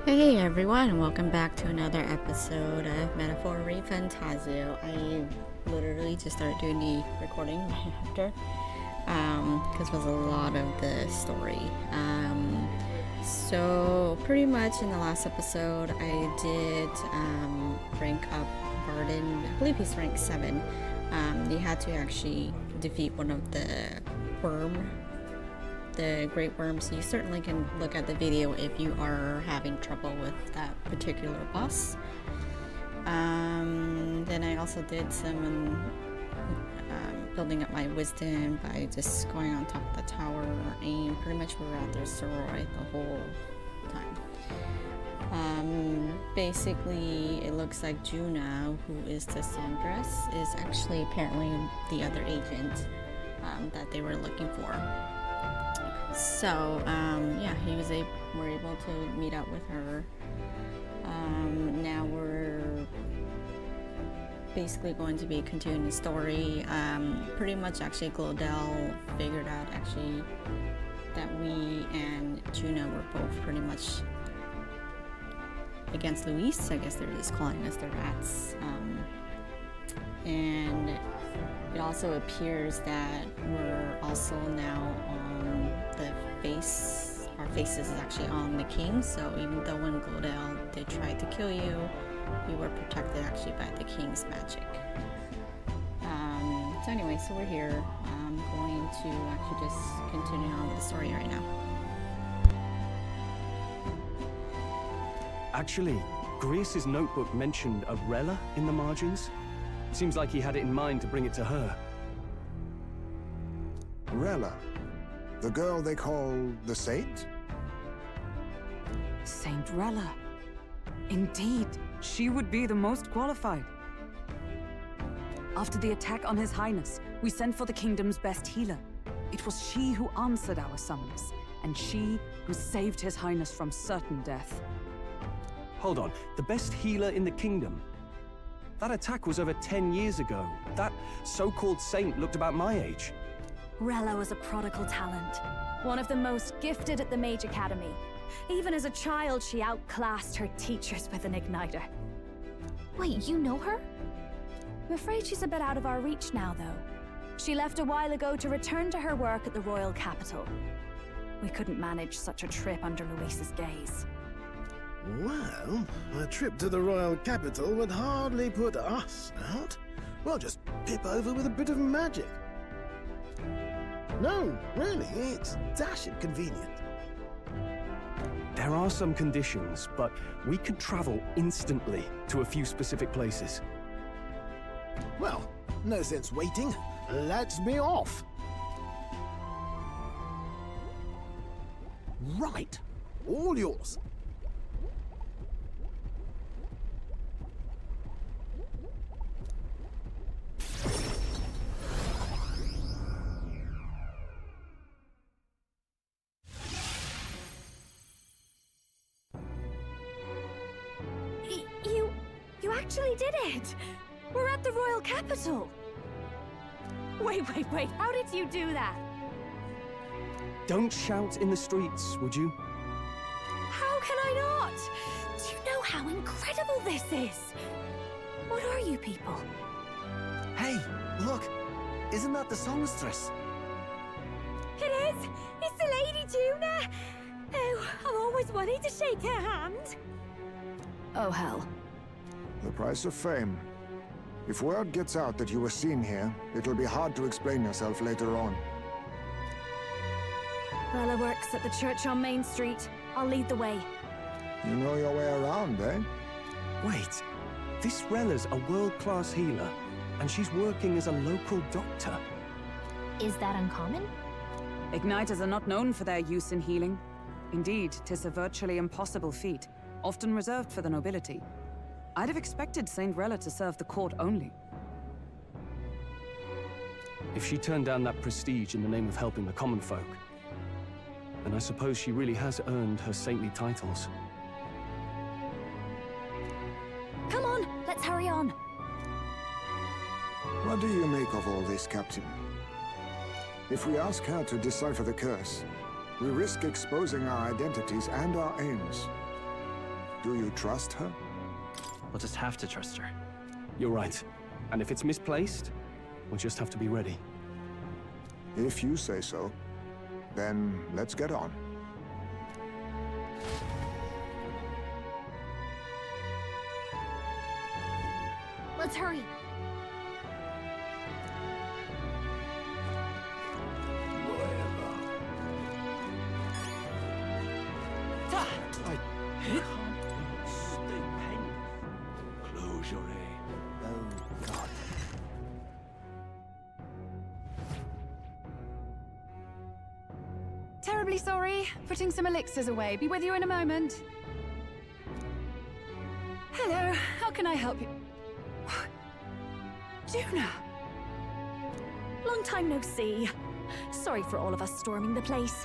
Hey everyone, and welcome back to another episode of Metaphor ReFantazio. I literally just started doing the recording right after, because it was a lot of the story. So pretty much in the last episode, I did rank up Barden. I believe he's rank 7. You had to actually defeat one of the great worms. You certainly can look at the video if you are having trouble with that particular boss. Then I also did some building up my wisdom by just going on top of the tower, and pretty much we were at their sorority the whole time. Basically it looks like Juna, who is the songstress, is actually apparently the other agent that they were looking for. So yeah, we're able to meet up with her. Now we're basically going to be continuing the story. Pretty much actually Glodell figured out actually that we and Juna were both pretty much against Luis. I guess they're just calling us the rats. And it also appears that we're also now on our faces is actually on the king. So even though when Glodell they tried to kill you, you were protected actually by the king's magic. So anyway, so we're here. I'm going to actually just continue on with the story right now. Actually, Grease's notebook mentioned a Rella in the margins. Seems like he had it in mind to bring it to her. Rella? The girl they call the Saint? Saint Rella. Indeed, she would be the most qualified. After the attack on His Highness, we sent for the kingdom's best healer. It was she who answered our summons, and she who saved His Highness from certain death. Hold on, the best healer in the kingdom? That attack was over 10 years ago. That so-called saint looked about my age. Rella was a prodigal talent, one of the most gifted at the Mage Academy. Even as a child, she outclassed her teachers with an igniter. Wait, you know her? I'm afraid she's a bit out of our reach now, though. She left a while ago to return to her work at the royal capital. We couldn't manage such a trip under Luis's gaze. Well, a trip to the royal capital would hardly put us out. We'll just pip over with a bit of magic. No, really, it's dashing convenient. There are some conditions, but we could travel instantly to a few specific places. Well, no sense waiting. Let's be off. Right. All yours. You actually did it! We're at the royal capital! Wait, how did you do that? Don't shout in the streets, would you? How can I not? Do you know how incredible this is? What are you people? Hey, look! Isn't that the songstress? It is! It's the Lady Juna! Oh, I've always wanted to shake her hand! Oh, hell. The price of fame. If word gets out that you were seen here, it'll be hard to explain yourself later on. Rella works at the church on Main Street. I'll lead the way. You know your way around, eh? Wait, this Rella's a world-class healer, and she's working as a local doctor. Is that uncommon? Igniters are not known for their use in healing. Indeed, 'tis a virtually impossible feat, often reserved for the nobility. I'd have expected Saint Rella to serve the court only. If she turned down that prestige in the name of helping the common folk, then I suppose she really has earned her saintly titles. Come on, let's hurry on. What do you make of all this, Captain? If we ask her to decipher the curse, we risk exposing our identities and our aims. Do you trust her? We'll just have to trust her. You're right. And if it's misplaced, we'll just have to be ready. If you say so, then let's get on. Let's hurry. Oh, God. Terribly sorry. Putting some elixirs away. Be with you in a moment. Hello. How can I help you? Juna! Long time no see. Sorry for all of us storming the place.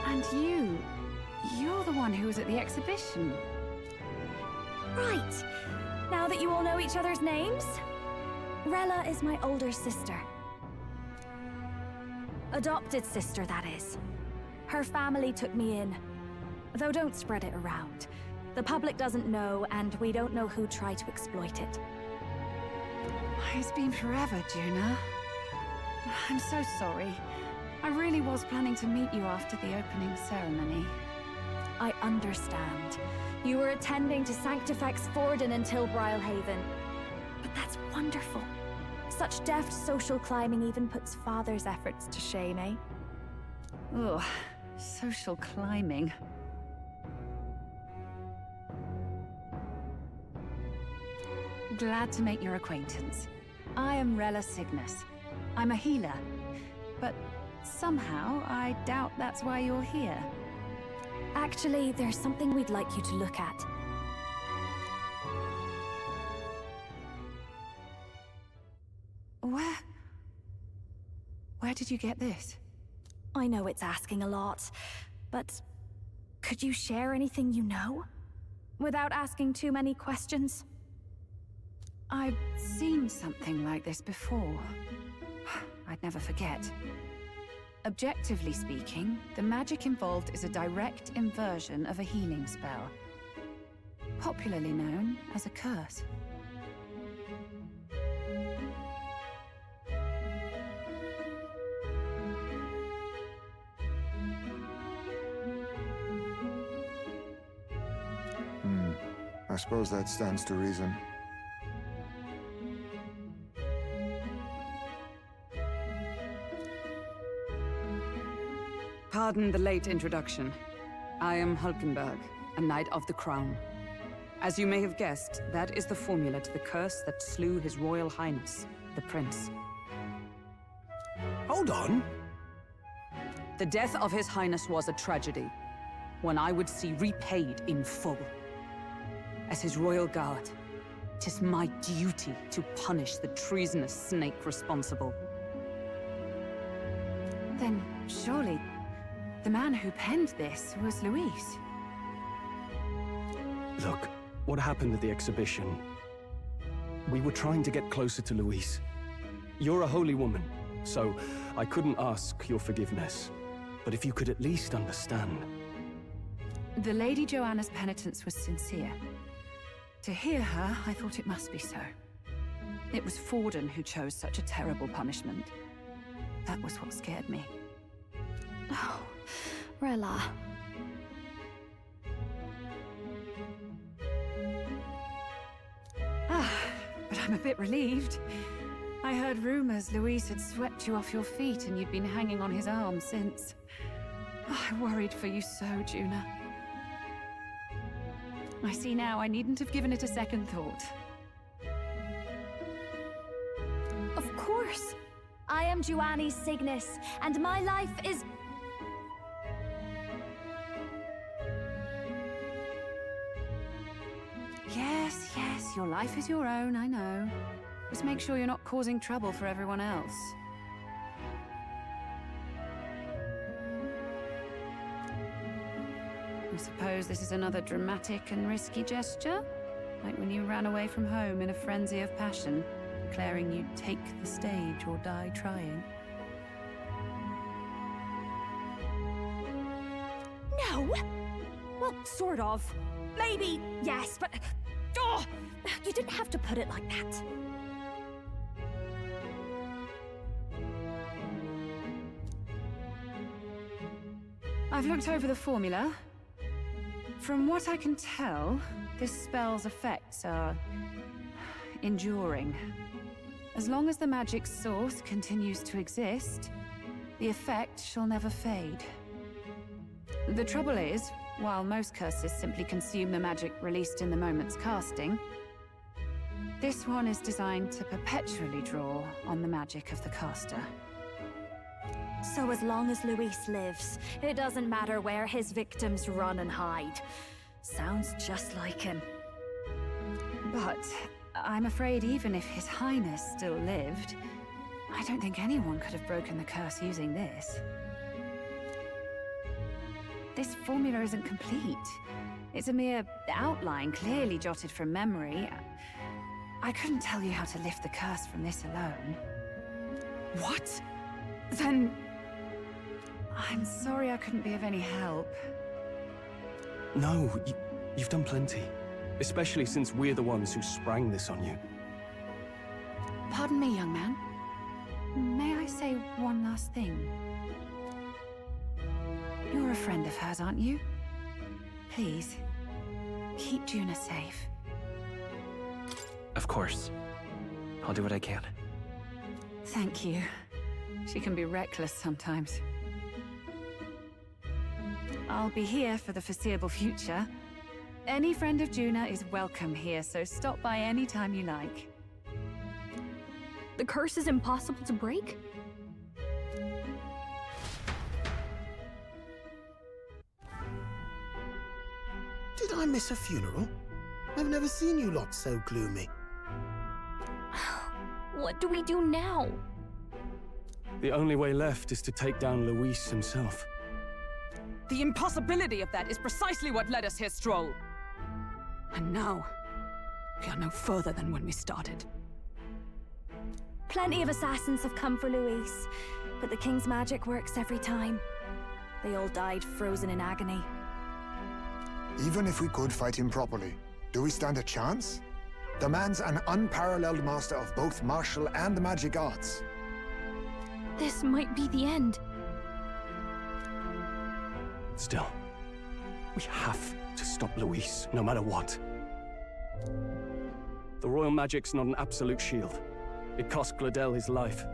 And you're the one who was at the exhibition. Right. Now that you all know each other's names, Rella is my older sister. Adopted sister, that is. Her family took me in. Though don't spread it around. The public doesn't know, and we don't know who tried to exploit it. It's been forever, Juna. I'm so sorry. I really was planning to meet you after the opening ceremony. I understand. You were attending to Sanctifex Forden until Brylehaven. But that's wonderful. Such deft social climbing even puts Father's efforts to shame, eh? Ugh, social climbing. Glad to make your acquaintance. I am Rella Cygnus. I'm a healer. But somehow, I doubt that's why you're here. Actually, there's something we'd like you to look at. Where did you get this? I know it's asking a lot, but could you share anything you know? Without asking too many questions? I've seen something like this before. I'd never forget. Objectively speaking, the magic involved is a direct inversion of a healing spell, popularly known as a curse. I suppose that stands to reason. Pardon the late introduction. I am Hulkenberg, a Knight of the Crown. As you may have guessed, that is the formula to the curse that slew His Royal Highness, the Prince. Hold on. The death of His Highness was a tragedy, one I would see repaid in full. As His Royal Guard, it is my duty to punish the treasonous snake responsible. Then, surely, the man who penned this was Luis. Look, what happened at the exhibition? We were trying to get closer to Louise. You're a holy woman, so I couldn't ask your forgiveness. But if you could at least understand. The Lady Joanna's penitence was sincere. To hear her, I thought it must be so. It was Forden who chose such a terrible punishment. That was what scared me. Oh, Rella. But I'm a bit relieved. I heard rumors Luis had swept you off your feet and you'd been hanging on his arm since. I worried for you so, Juna. I see now I needn't have given it a second thought. Of course. I am Joanni Cygnus, and my life is... Yes, your life is your own, I know. Just make sure you're not causing trouble for everyone else. I suppose this is another dramatic and risky gesture? Like when you ran away from home in a frenzy of passion, declaring you'd take the stage or die trying. No! Well, sort of. Maybe, yes, but... Oh, you didn't have to put it like that. I've looked over the formula. From what I can tell, this spell's effects are enduring. As long as the magic's source continues to exist, the effect shall never fade. The trouble is, while most curses simply consume the magic released in the moment's casting, this one is designed to perpetually draw on the magic of the caster. So as long as Luis lives, it doesn't matter where his victims run and hide. Sounds just like him. But I'm afraid even if His Highness still lived, I don't think anyone could have broken the curse using this. This formula isn't complete. It's a mere outline, clearly jotted from memory. I couldn't tell you how to lift the curse from this alone. What? Then... I'm sorry I couldn't be of any help. No, you've done plenty. Especially since we're the ones who sprang this on you. Pardon me, young man. May I say one last thing? You're a friend of hers, aren't you? Please, keep Juna safe. Of course. I'll do what I can. Thank you. She can be reckless sometimes. I'll be here for the foreseeable future. Any friend of Juna is welcome here, so stop by any time you like. The curse is impossible to break? Did I miss a funeral? I've never seen you lot so gloomy. What do we do now? The only way left is to take down Luis himself. The impossibility of that is precisely what led us here, Stroll. And now, we are no further than when we started. Plenty of assassins have come for Luis, but the King's magic works every time. They all died frozen in agony. Even if we could fight him properly, do we stand a chance? The man's an unparalleled master of both martial and magic arts. This might be the end. Still, we have to stop Luis, no matter what. The royal magic's not an absolute shield. It cost Gladel his life.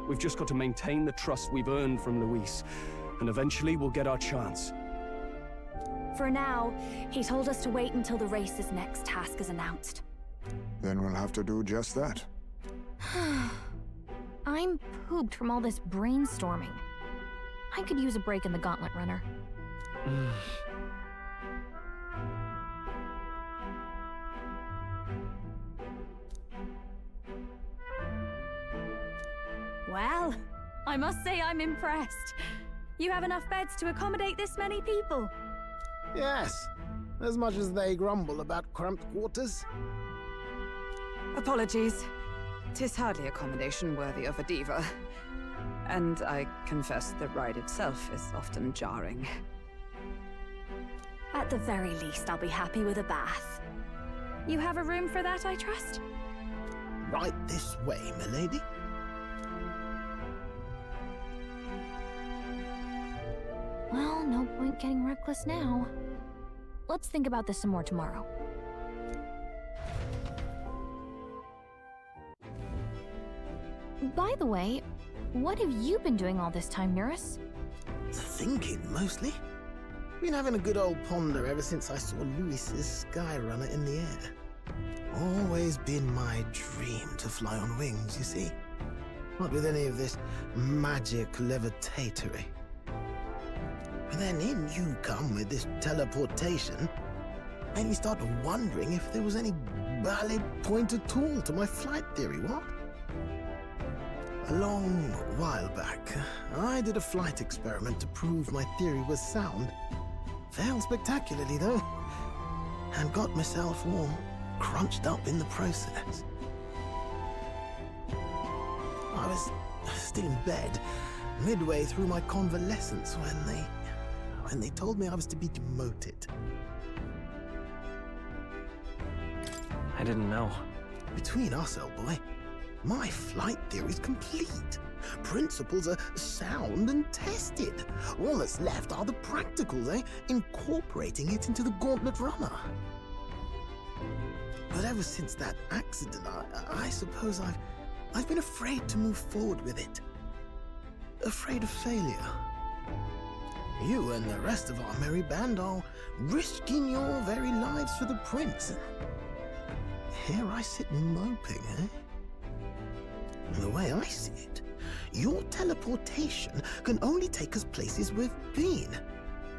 We've just got to maintain the trust we've earned from Luis, and eventually we'll get our chance. For now, he told us to wait until the race's next task is announced. Then we'll have to do just that. I'm pooped from all this brainstorming. I could use a break in the Gauntlet Runner. Well, I must say I'm impressed. You have enough beds to accommodate this many people. Yes, as much as they grumble about cramped quarters. Apologies. 'Tis hardly accommodation worthy of a diva. And I confess the ride itself is often jarring. At the very least, I'll be happy with a bath. You have a room for that, I trust? Right this way, milady. Well, no point getting reckless now. Let's think about this some more tomorrow. By the way, what have you been doing all this time, Eurus? Thinking, mostly. Been having a good old ponder ever since I saw Luis's Skyrunner in the air. Always been my dream to fly on wings, you see. Not with any of this magic levitatory. But then in you come with this teleportation. Made me start wondering if there was any valid point at all to my flight theory, what? A long while back, I did a flight experiment to prove my theory was sound. Failed spectacularly, though, and got myself all crunched up in the process. I was still in bed, midway through my convalescence, when and they told me I was to be demoted. I didn't know. Between us, old boy, my flight theory's complete. Principles are sound and tested. All that's left are the practicals, incorporating it into the gauntlet runner. But ever since that accident, I suppose I've been afraid to move forward with it. Afraid of failure. You and the rest of our merry band are risking your very lives for the prince. Here I sit moping, The way I see it, your teleportation can only take us places we've been.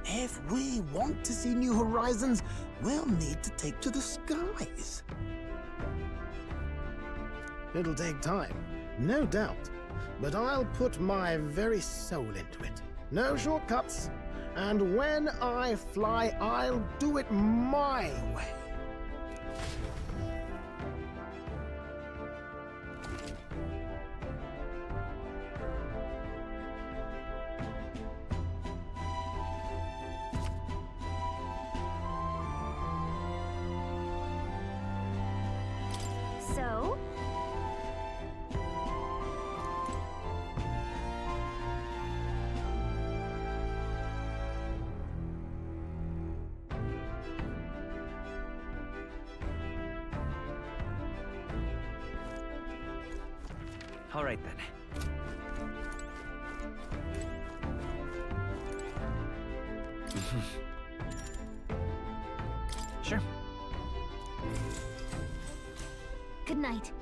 If we want to see new horizons, we'll need to take to the skies. It'll take time, no doubt, but I'll put my very soul into it. No shortcuts, and when I fly, I'll do it my way. So? All right then. Sure. Good night.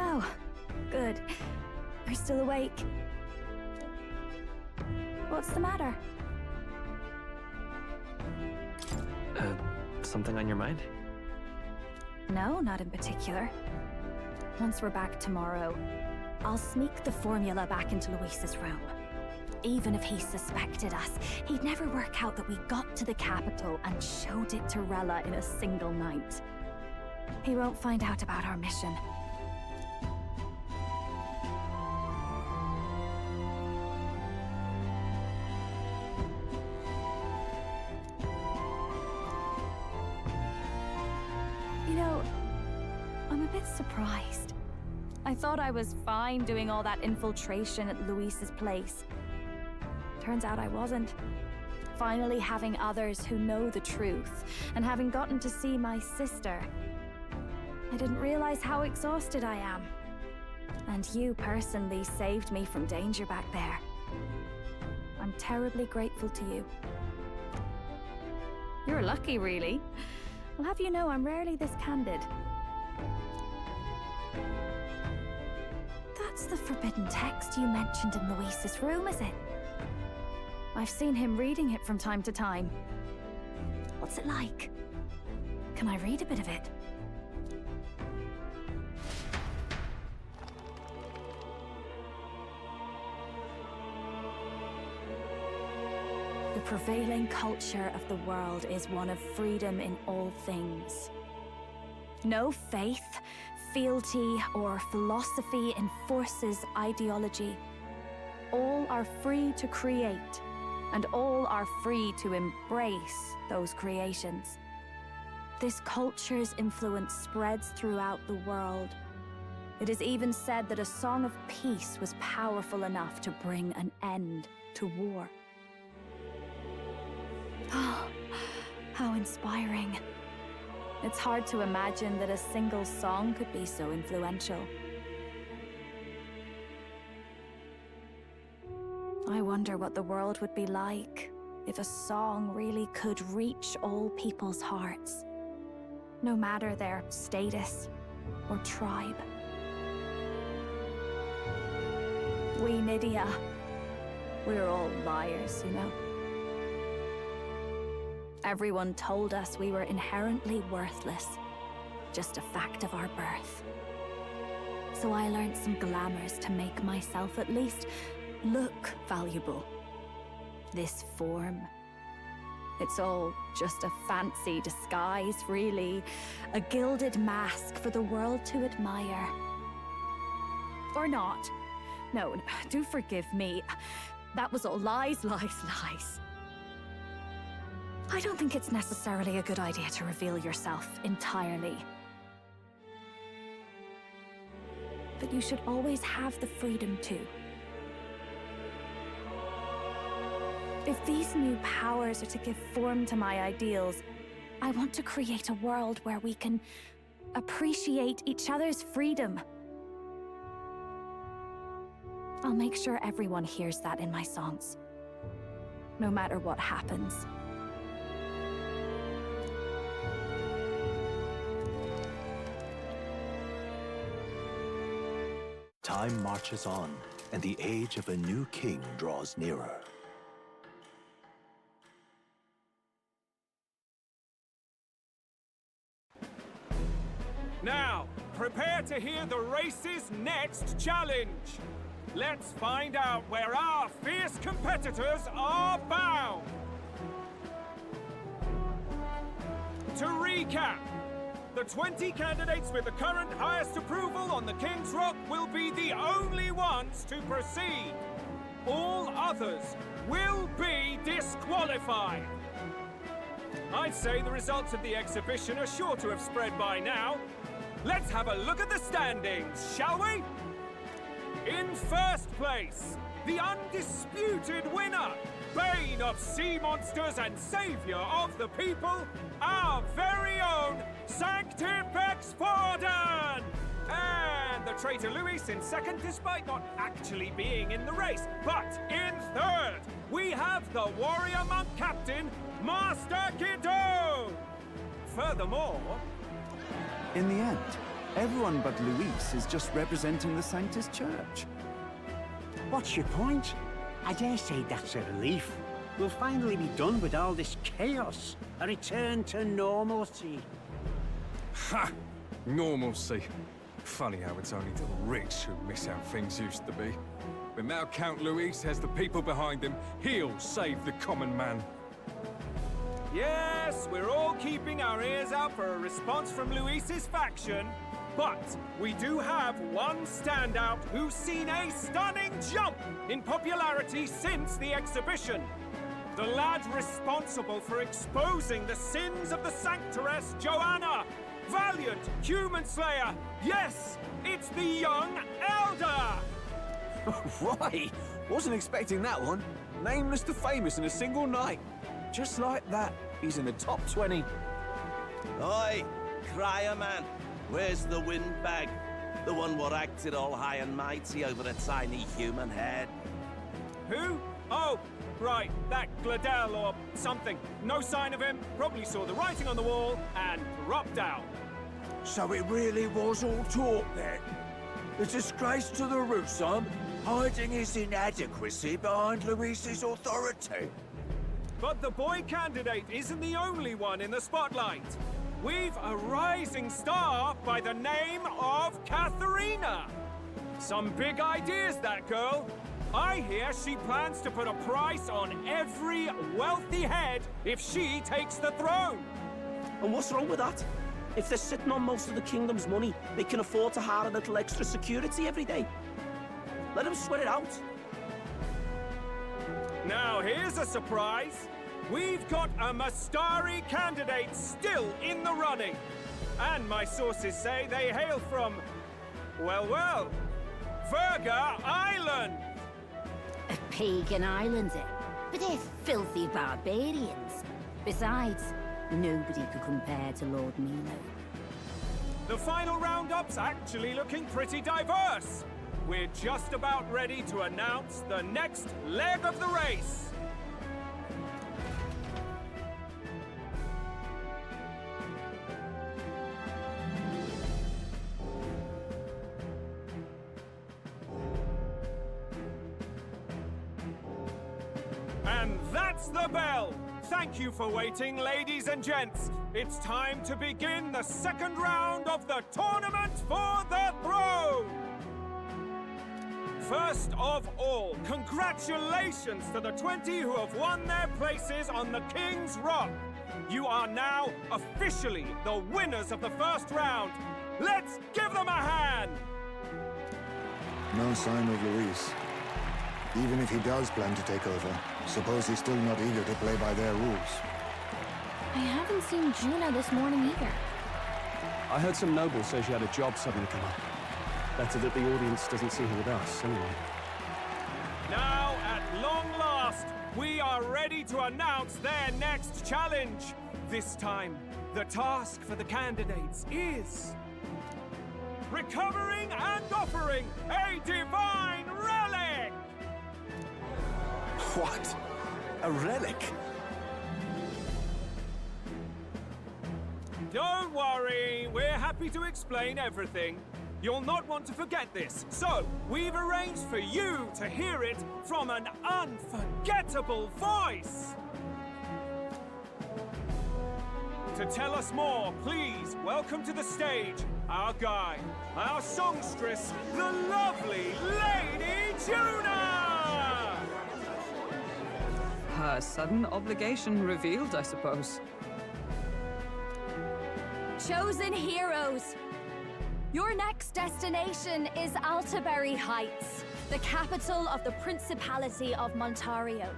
Oh, good. You're still awake. What's the matter? Something on your mind? No, not in particular. Once we're back tomorrow, I'll sneak the formula back into Luis's room. Even if he suspected us, he'd never work out that we got to the capital and showed it to Rella in a single night. He won't find out about our mission. You know, I'm a bit surprised. I thought I was fine doing all that infiltration at Luis's place. Turns out I wasn't. Finally having others who know the truth, and having gotten to see my sister. I didn't realize how exhausted I am. And you personally saved me from danger back there. I'm terribly grateful to you. You're lucky, really. I'll have you know I'm rarely this candid. That's the forbidden text you mentioned in Luis's room, is it? I've seen him reading it from time to time. What's it like? Can I read a bit of it? The prevailing culture of the world is one of freedom in all things. No faith, fealty, or philosophy enforces ideology. All are free to create, and all are free to embrace those creations. This culture's influence spreads throughout the world. It is even said that a song of peace was powerful enough to bring an end to war. Oh, how inspiring. It's hard to imagine that a single song could be so influential. I wonder what the world would be like if a song really could reach all people's hearts, no matter their status or tribe. We Nydia, we're all liars, you know. Everyone told us we were inherently worthless, just a fact of our birth. so I learned some glamours to make myself at least look valuable. This form, it's all just a fancy disguise, really. A gilded mask for the world to admire. Or not. No, do forgive me. That was all lies, lies, lies. I don't think it's necessarily a good idea to reveal yourself entirely. But you should always have the freedom to. If these new powers are to give form to my ideals, I want to create a world where we can appreciate each other's freedom. I'll make sure everyone hears that in my songs, no matter what happens. Time marches on, and the age of a new king draws nearer. Now, prepare to hear the race's next challenge. Let's find out where our fierce competitors are bound. To recap, the 20 candidates with the current highest approval on the King's Rock will be the only ones to proceed. All others will be disqualified. I'd say the results of the exhibition are sure to have spread by now. Let's have a look at the standings, shall we? In first place, the undisputed winner, bane of sea monsters and savior of the people, our very own Sanctifex Forden! And the traitor Luis in second, despite not actually being in the race. But in third, we have the warrior monk captain, Master Kiddo! Furthermore... In the end, everyone but Luis is just representing the Sanctus Church. What's your point? I dare say that's a relief. We'll finally be done with all this chaos. A return to normalcy. Ha! Normalcy. Funny how it's only the rich who miss how things used to be. But now Count Luis has the people behind him. He'll save the common man. Yes, we're all keeping our ears out for a response from Luis's faction. But we do have one standout who's seen a stunning jump in popularity since the exhibition. The lad responsible for exposing the sins of the Sanctoress Joanna. Valiant human slayer. Yes, it's the young Elder. Right, wasn't expecting that one. Nameless to famous in a single night. Just like that, he's in the top 20. Oi, crier man, where's the windbag? The one what acted all high and mighty over a tiny human head. Who? Oh, right, that Gladel or something. No sign of him, probably saw the writing on the wall and dropped out. So it really was all talk then? The disgrace to the Rusum, hiding his inadequacy behind Luis's authority. But the boy candidate isn't the only one in the spotlight. We've a rising star by the name of Katharina. Some big ideas, that girl. I hear she plans to put a price on every wealthy head if she takes the throne. And what's wrong with that? If they're sitting on most of the kingdom's money, they can afford to hire a little extra security every day. Let them sweat it out. Now here's a surprise. We've got a Mastari candidate still in the running. And my sources say they hail from, well, Verga Island. A pagan island, eh? But they're filthy barbarians. Besides, nobody could compare to Lord Mino. The final roundup's actually looking pretty diverse. We're just about ready to announce the next leg of the race. And that's the bell! Thank you for waiting, ladies and gents. It's time to begin the second round of the Tournament for the Throne! First of all, congratulations to the 20 who have won their places on the King's Rock. You are now officially the winners of the first round. Let's give them a hand! No sign of Luis. Even if he does plan to take over, suppose he's still not eager to play by their rules. I haven't seen Juna this morning either. I heard some nobles say she had a job suddenly come up. Better that the audience doesn't see her with us, anyway. Now, at long last, we are ready to announce their next challenge. This time, the task for the candidates is recovering and offering a divine relic! What? A relic? Don't worry, we're happy to explain everything. You'll not want to forget this, so we've arranged for you to hear it from an unforgettable voice. To tell us more, please welcome to the stage our guide, our songstress, the lovely Lady Juna! Her sudden obligation revealed, I suppose. Chosen heroes! Your next destination is Altaberry Heights, the capital of the Principality of Montario.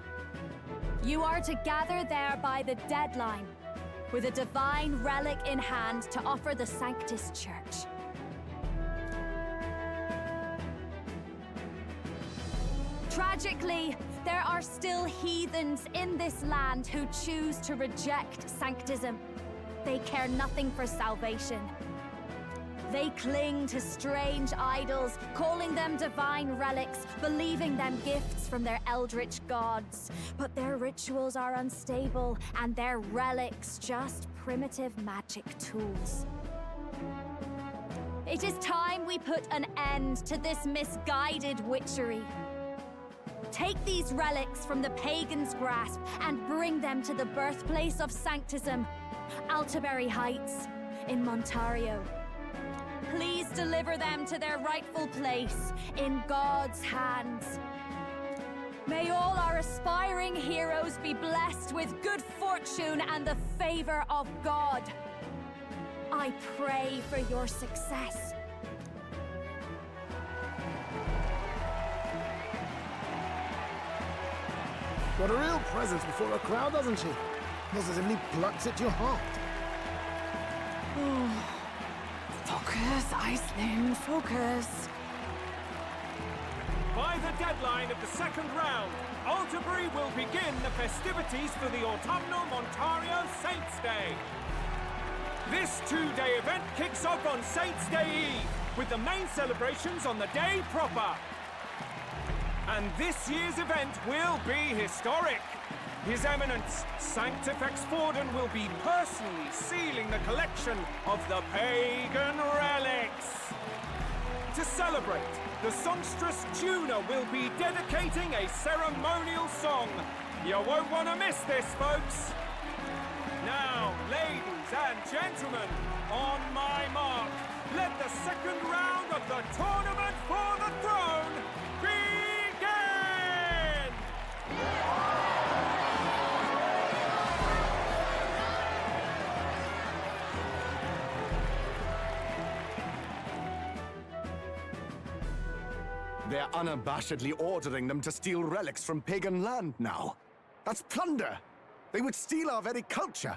You are to gather there by the deadline, with a divine relic in hand to offer the Sanctus Church. Tragically, there are still heathens in this land who choose to reject Sanctism. They care nothing for salvation. They cling to strange idols, calling them divine relics, believing them gifts from their eldritch gods. But their rituals are unstable, and their relics just primitive magic tools. It is time we put an end to this misguided witchery. Take these relics from the pagan's grasp and bring them to the birthplace of Sanctism, Altaberry Heights, in Montario. Please deliver them to their rightful place in God's hands. May all our aspiring heroes be blessed with good fortune and the favor of God. I pray for your success. Got a real presence before a crowd, doesn't she? Positively plucks at your heart. Focus, Iceland, focus. By the deadline of the second round, Altaberry will begin the festivities for the Autumnal Montario Saints' Day. This two-day event kicks off on Saints' Day Eve, with the main celebrations on the day proper. And this year's event will be historic. His Eminence, Sanctifex Forden, will be personally sealing the collection of the pagan relics. To celebrate, the songstress Juna will be dedicating a ceremonial song. You won't want to miss this, folks. Now, ladies and gentlemen, on my mark, let the second round of the Tournament for the Throne begin! They're unabashedly ordering them to steal relics from pagan land now. That's plunder! They would steal our very culture!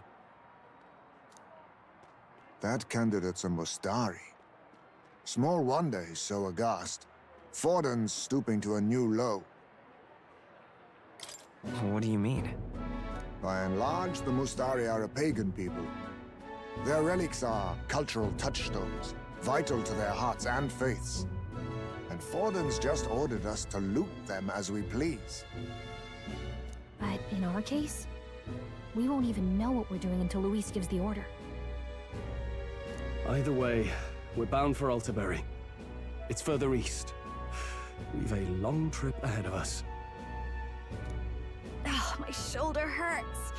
That candidate's a Mustari. Small wonder he's so aghast. Forden's stooping to a new low. What do you mean? By and large, the Mustari are a pagan people. Their relics are cultural touchstones, vital to their hearts and faiths. And Forden's just ordered us to loot them as we please. But in our case, we won't even know what we're doing until Luis gives the order. Either way, we're bound for Altaberry. It's further east. We've a long trip ahead of us. Oh, my shoulder hurts.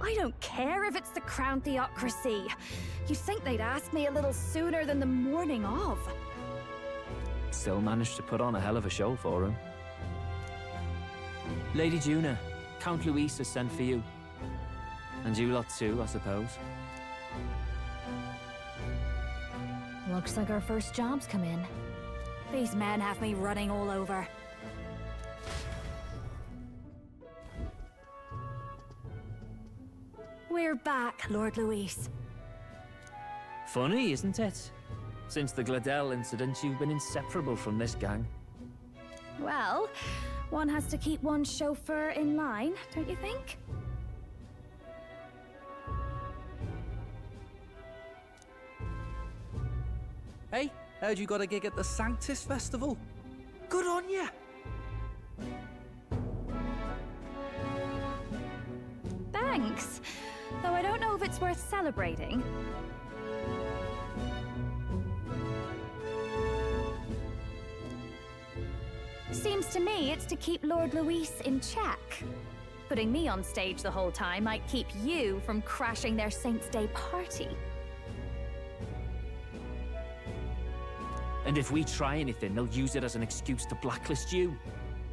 I don't care if it's the Crown Theocracy. You'd think they'd ask me a little sooner than the morning of. Still managed to put on a hell of a show for him. Lady Juna, Count Luis has sent for you. And you lot too, I suppose. Looks like our first job's come in. These men have me running all over. We're back, Lord Luis. Funny, isn't it? Since the Gladel incident, you've been inseparable from this gang. Well, one has to keep one's chauffeur in line, don't you think? Hey, heard you got a gig at the Sanctus Festival? Good on ya! Thanks. Though I don't know if it's worth celebrating. Seems to me it's to keep Lord Luis in check. Putting me on stage the whole time might keep you from crashing their Saints' Day party. And if we try anything, they'll use it as an excuse to blacklist you.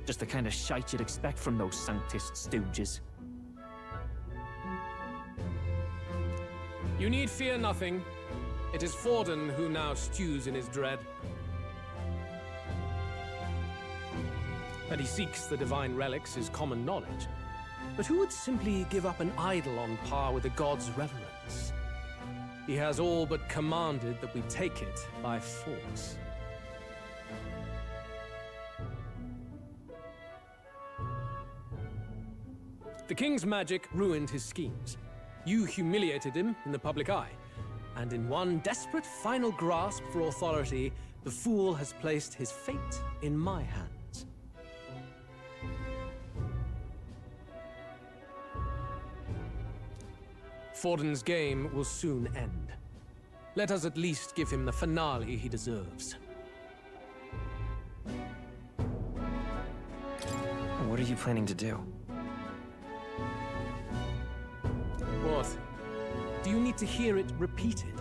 Just the kind of shite you'd expect from those Sanctist stooges. You need fear nothing. It is Forden who now stews in his dread. That he seeks the divine relics is common knowledge. But who would simply give up an idol on par with the god's reverence? He has all but commanded that we take it by force. The king's magic ruined his schemes. You humiliated him in the public eye. And in one desperate final grasp for authority, the fool has placed his fate in my hands. Forden's game will soon end. Let us at least give him the finale he deserves. What are you planning to do? What? Do you need to hear it repeated?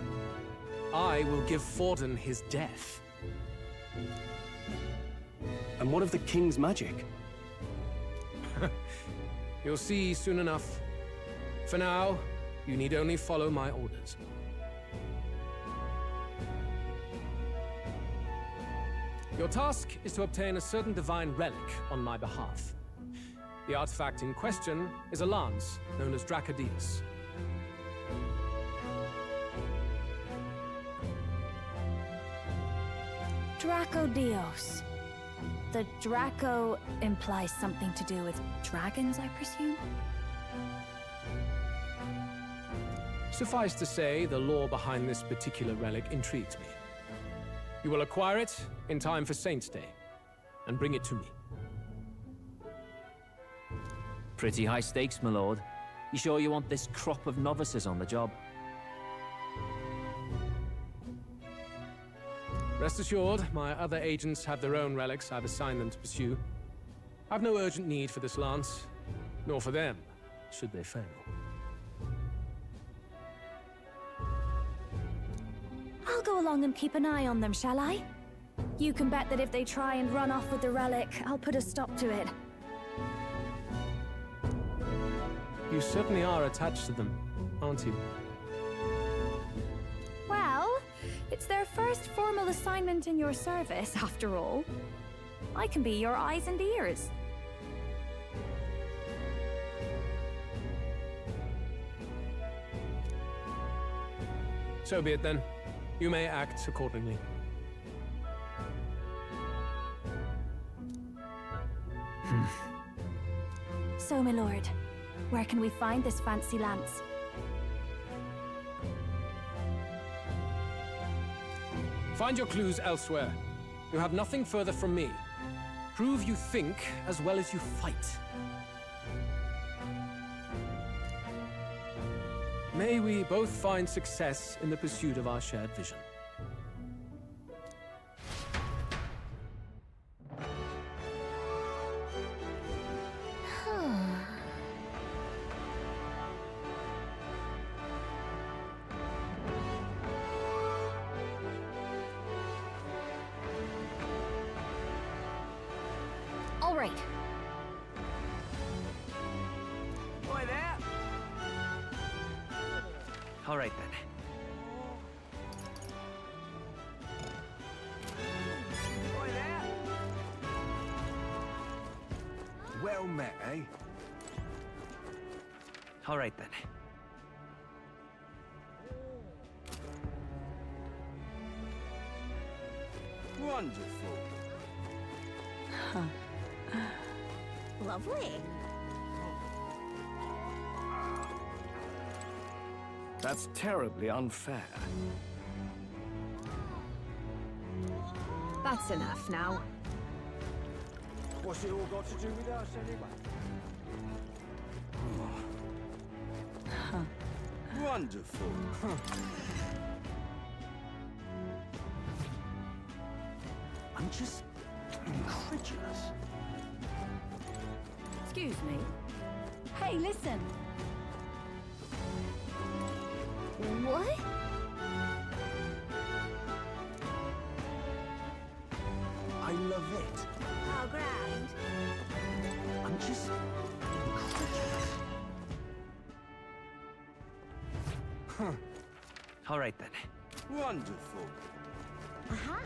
I will give Forden his death. And what of the king's magic? You'll see soon enough. For now, you need only follow my orders. Your task is to obtain a certain divine relic on my behalf. The artifact in question is a lance known as Dracodius. Dracodios. The Draco implies something to do with dragons, I presume? Suffice to say, the lore behind this particular relic intrigues me. You will acquire it in time for Saints' Day, and bring it to me. Pretty high stakes, my lord. You sure you want this crop of novices on the job? Rest assured, my other agents have their own relics I've assigned them to pursue. I've no urgent need for this lance, nor for them, should they fail. I'll go along and keep an eye on them, shall I? You can bet that if they try and run off with the relic, I'll put a stop to it. You certainly are attached to them, aren't you? Well, it's their first formal assignment in your service, after all. I can be your eyes and ears. So be it then. You may act accordingly. So, my lord, where can we find this fancy lance? Find your clues elsewhere. You have nothing further from me. Prove you think as well as you fight. May we both find success in the pursuit of our shared vision. right. Boy there! All right then. Boy there! Well met, eh? All right then. Wonderful. Lovely. That's terribly unfair. That's enough now. What's it all got to do with us anyway? Wonderful. I'm just incredulous. Excuse me. Hey, listen. What? I love it. Oh, grand. I'm just incredulous. All right then. Wonderful. Aha.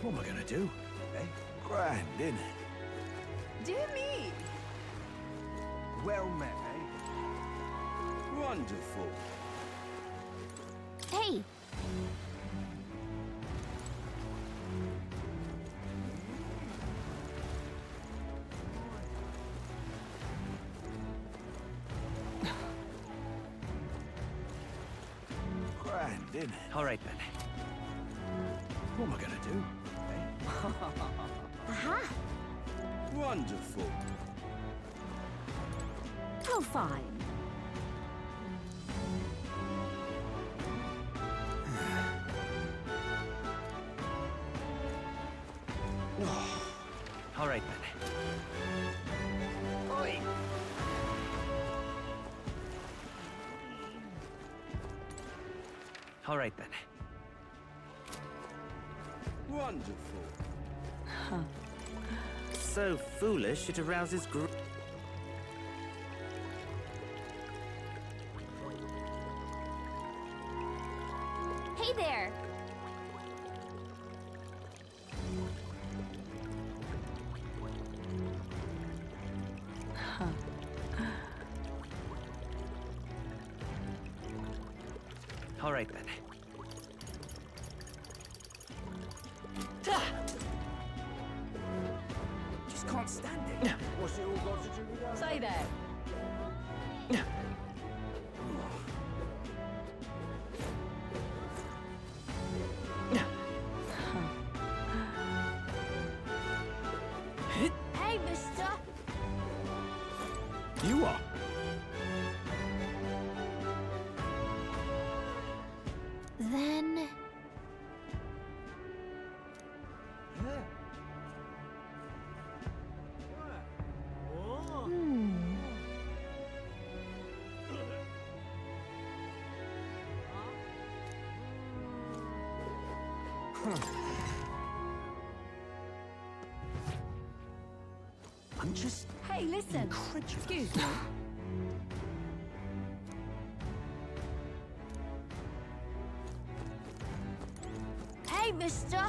What am I gonna do? Eh? Grand, innit? Dear me. Well met, eh? Wonderful. Hey! Grand, innit? All right then. What am I gonna do? Eh? Aha. Wonderful. Oh, fine. All right then. Oi! All right then. Wonderful. So foolish it arouses gr... Hey there! All right then. Just can't stand it. What's it all got to do with us? Say there. Hey, mister. You are. Then... Hmm. I'm just Hey, listen. incredulous. Excuse me. Hey, mister.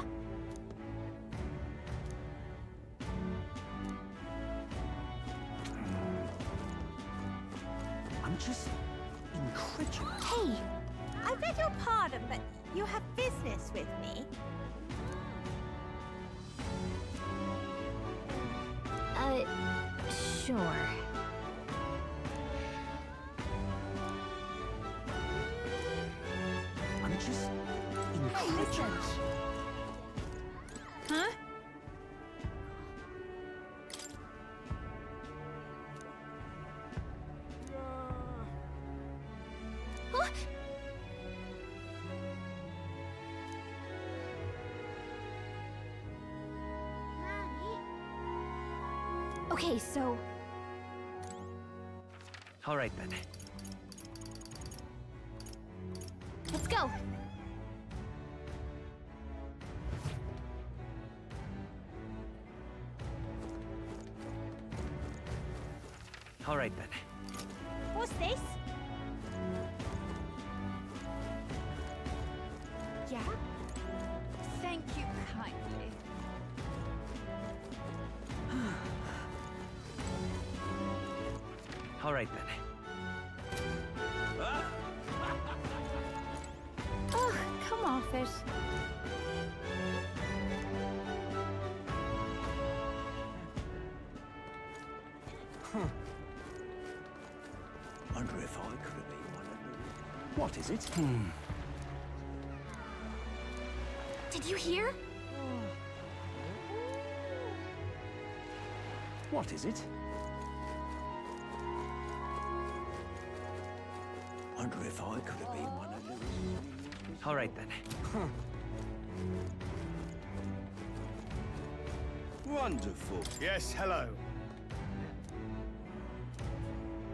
I'm just incredulous. Hey. I beg your pardon, but you have business with me. Sure. I'm just incredulous. Huh? Huh? Okay, so... All right then. let's go! All right then. What's this? Yeah? Thank you kindly. All right then. Oh, come off it. Wonder if I could have been one of them. What is it? Did you hear? What is it? Wonder if I could have been one of them. All right then. Wonderful. Yes, hello.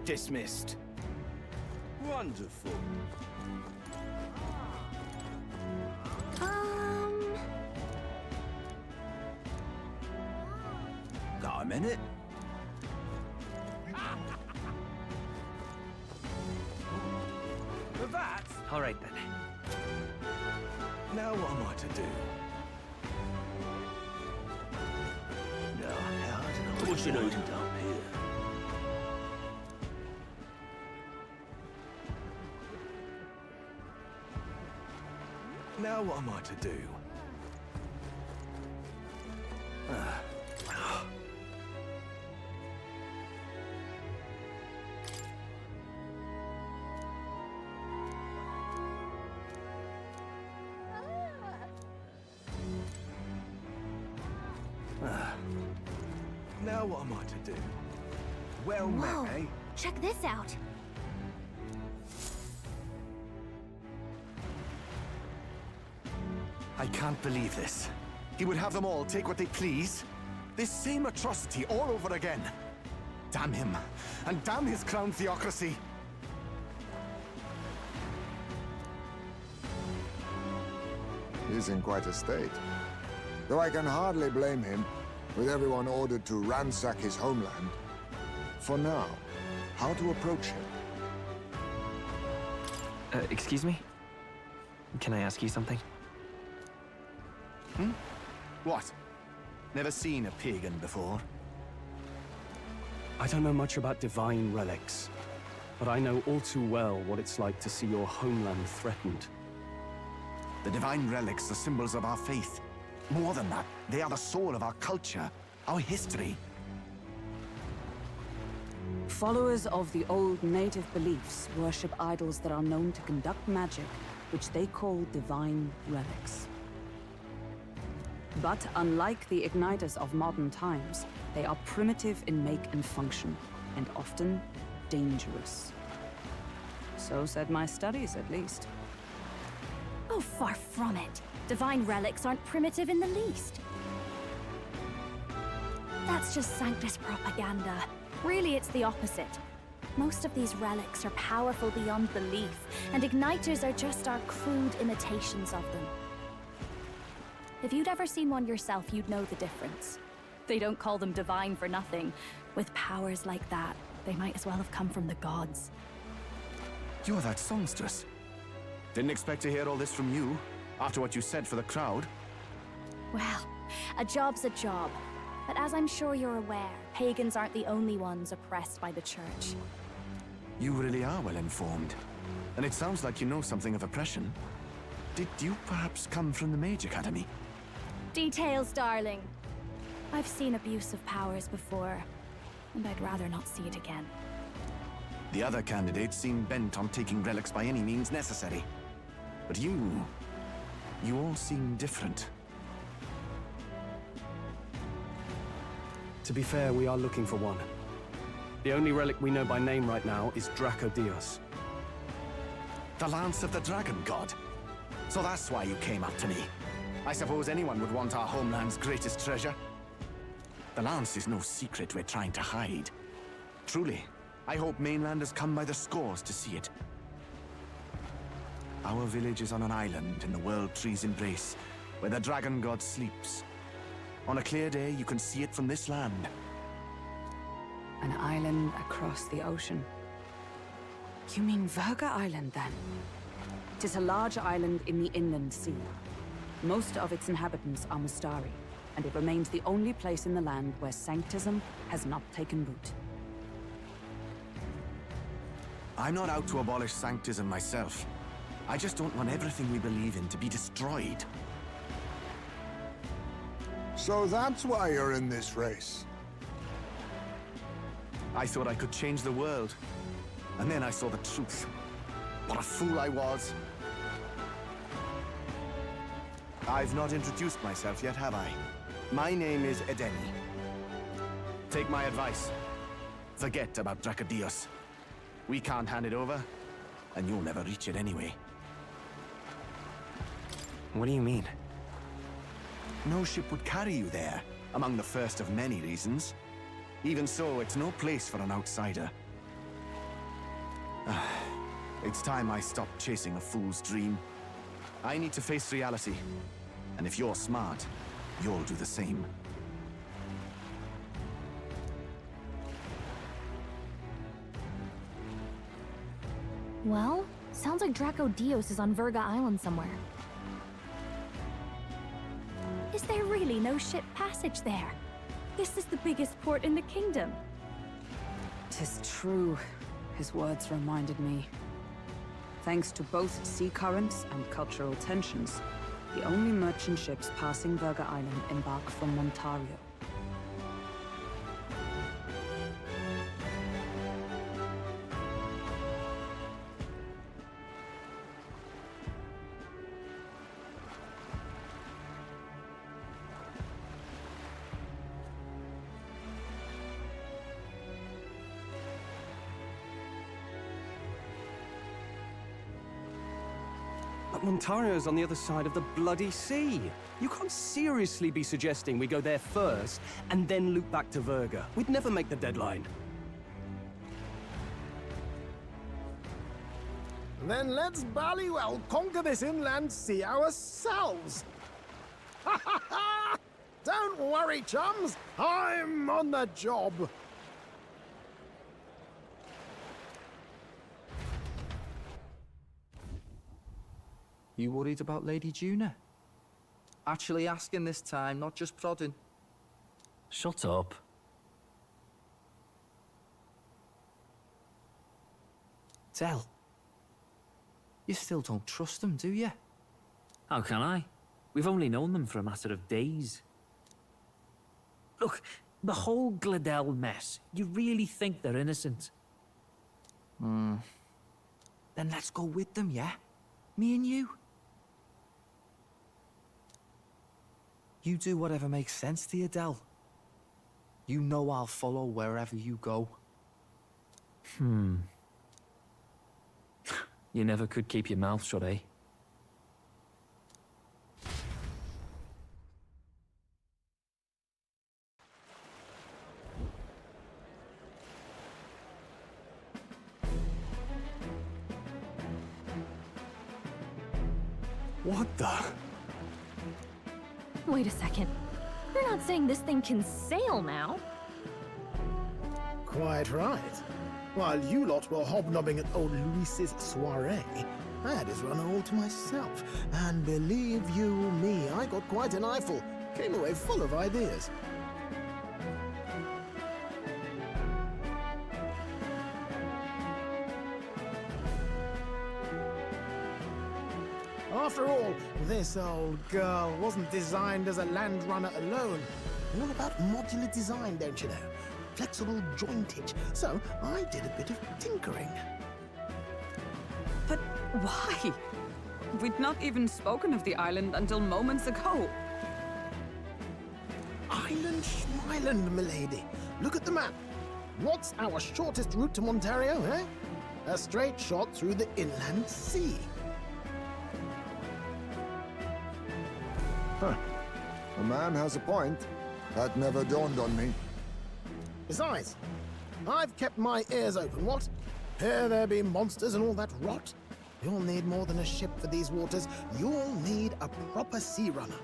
Dismissed. Wonderful. Got a minute? That? All right then. Now what am I to do? No, how did I... What you need up here? Now what am I to do? Now what am I to do? Well Whoa, met, eh? check this out. I can't believe this. He would have them all take what they please. This same atrocity all over again. Damn him, and damn his crown theocracy. He's in quite a state. Though I can hardly blame him, with everyone ordered to ransack his homeland. For now, how to approach him? Excuse me? Can I ask you something? What? Never seen a pagan before? I don't know much about divine relics, but I know all too well what it's like to see your homeland threatened. The divine relics are symbols of our faith. More than that, they are the soul of our culture, our history. Followers of the old native beliefs worship idols that are known to conduct magic, which they call divine relics. But unlike the igniters of modern times, they are primitive in make and function, and often dangerous. So said my studies, at least. Oh, far from it. Divine relics aren't primitive in the least. That's just Sanctus propaganda. Really, it's the opposite. Most of these relics are powerful beyond belief, and igniters are just our crude imitations of them. If you'd ever seen one yourself, you'd know the difference. They don't call them divine for nothing. With powers like that, they might as well have come from the gods. You're that songstress. Didn't expect to hear all this from you, after what you said for the crowd. Well, a job's a job. But as I'm sure you're aware, pagans aren't the only ones oppressed by the church. You really are well informed. And it sounds like you know something of oppression. Did you perhaps come from the Mage Academy? Details, darling. I've seen abuse of powers before, and I'd rather not see it again. The other candidates seem bent on taking relics by any means necessary. But you all seem different. To be fair, we are looking for one. The only relic we know by name right now is Draco Dios. The Lance of the Dragon God. So that's why you came up to me. I suppose anyone would want our homeland's greatest treasure. The Lance is no secret we're trying to hide. Truly, I hope mainlanders come by the scores to see it. Our village is on an island in the World Tree's embrace, where the Dragon God sleeps. On a clear day, you can see it from this land. An island across the ocean. You mean Verga Island, then? It is a large island in the inland sea. Most of its inhabitants are Mustari, and it remains the only place in the land where sanctism has not taken root. I'm not out to abolish sanctism myself. I just don't want everything we believe in to be destroyed. So that's why you're in this race. I thought I could change the world. And then I saw the truth. What a fool I was. I've not introduced myself yet, have I? My name is Edeni. Take my advice. Forget about Dracodios. We can't hand it over, and you'll never reach it anyway. What do you mean? No ship would carry you there, among the first of many reasons. Even so, it's no place for an outsider. It's time I stopped chasing a fool's dream. I need to face reality. And if you're smart, you'll do the same. Well, sounds like Dracodios is on Verga Island somewhere. Is there really no ship passage there? This is the biggest port in the kingdom. 'Tis true. His words reminded me. Thanks to both sea currents and cultural tensions, the only merchant ships passing Verga Island embark from Montario. But Montario's on the other side of the bloody sea. You can't seriously be suggesting we go there first and then loop back to Verga. We'd never make the deadline. Then let's ballywell conquer this inland sea ourselves! Ha ha ha! Don't worry, chums! I'm on the job! You worried about Lady Juna? Actually asking this time, not just prodding. Shut up. Del, you still don't trust them, do you? How can I? We've only known them for a matter of days. Look, the whole Gladel mess, you really think they're innocent? Then let's go with them, yeah? Me and you? You do whatever makes sense to you, Del. You know I'll follow wherever you go. You never could keep your mouth shut, eh? What the? Wait a second. You're not saying this thing can sail now? Quite right. While you lot were hobnobbing at old Luis's soiree, I had his runner all to myself. And believe you me, I got quite an eyeful. Came away full of ideas. After all, this old girl wasn't designed as a land runner alone. All about modular design, don't you know? Flexible jointage. So I did a bit of tinkering. But why? We'd not even spoken of the island until moments ago. Island Schmeiland, milady. Look at the map. What's our shortest route to Montario, eh? A straight shot through the inland sea. Huh. The man has a point. That never dawned on me. Besides, I've kept my ears open, what? Here there be monsters and all that rot. You'll need more than a ship for these waters. You'll need a proper sea runner.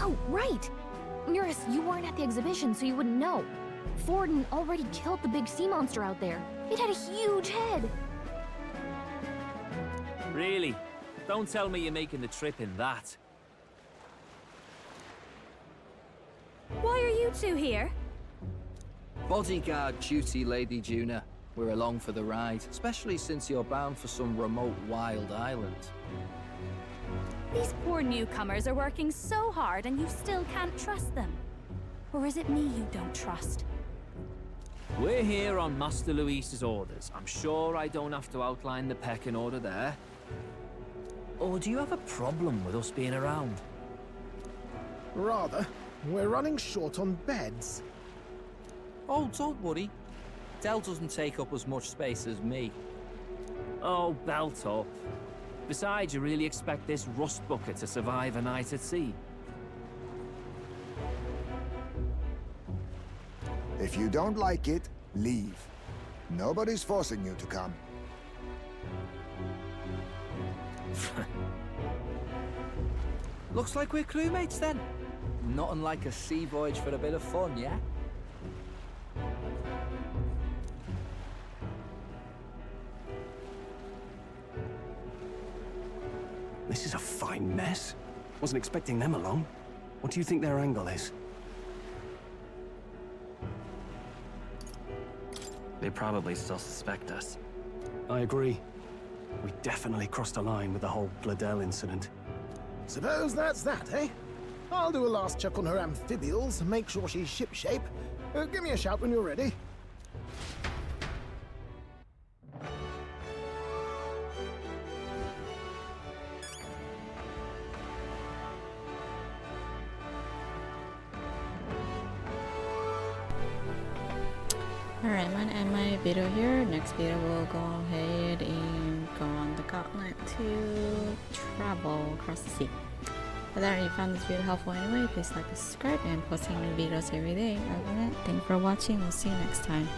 Oh, right! Eurus, you weren't at the exhibition, so you wouldn't know. Forden already killed the big sea monster out there. It had a huge head. Really? Don't tell me you're making the trip in that. Why are you two here? Bodyguard duty, Lady Juna. We're along for the ride, especially since you're bound for some remote wild island. These poor newcomers are working so hard and you still can't trust them. Or is it me you don't trust? We're here on Master Luis's orders. I'm sure I don't have to outline the pecking order there. Or do you have a problem with us being around? Rather. We're running short on beds. Oh, don't worry. Del doesn't take up as much space as me. Oh, belt up. Besides, you really expect this rust bucket to survive a night at sea? If you don't like it, leave. Nobody's forcing you to come. Looks like we're crewmates then. Not unlike a sea voyage for a bit of fun, yeah? This is a fine mess. Wasn't expecting them along. What do you think their angle is? They probably still suspect us. I agree. We definitely crossed a line with the whole Gladel incident. Suppose that's that, eh? I'll do a last check on her amphibials, make sure she's shipshape. Give me a shout when you're ready. Alright, I'm gonna end my video here. Next video we'll go ahead and go on the gauntlet to travel across the sea. If you found this video helpful anyway, please like and subscribe, and posting new videos every day. Other than that, thank you for watching. We'll see you next time.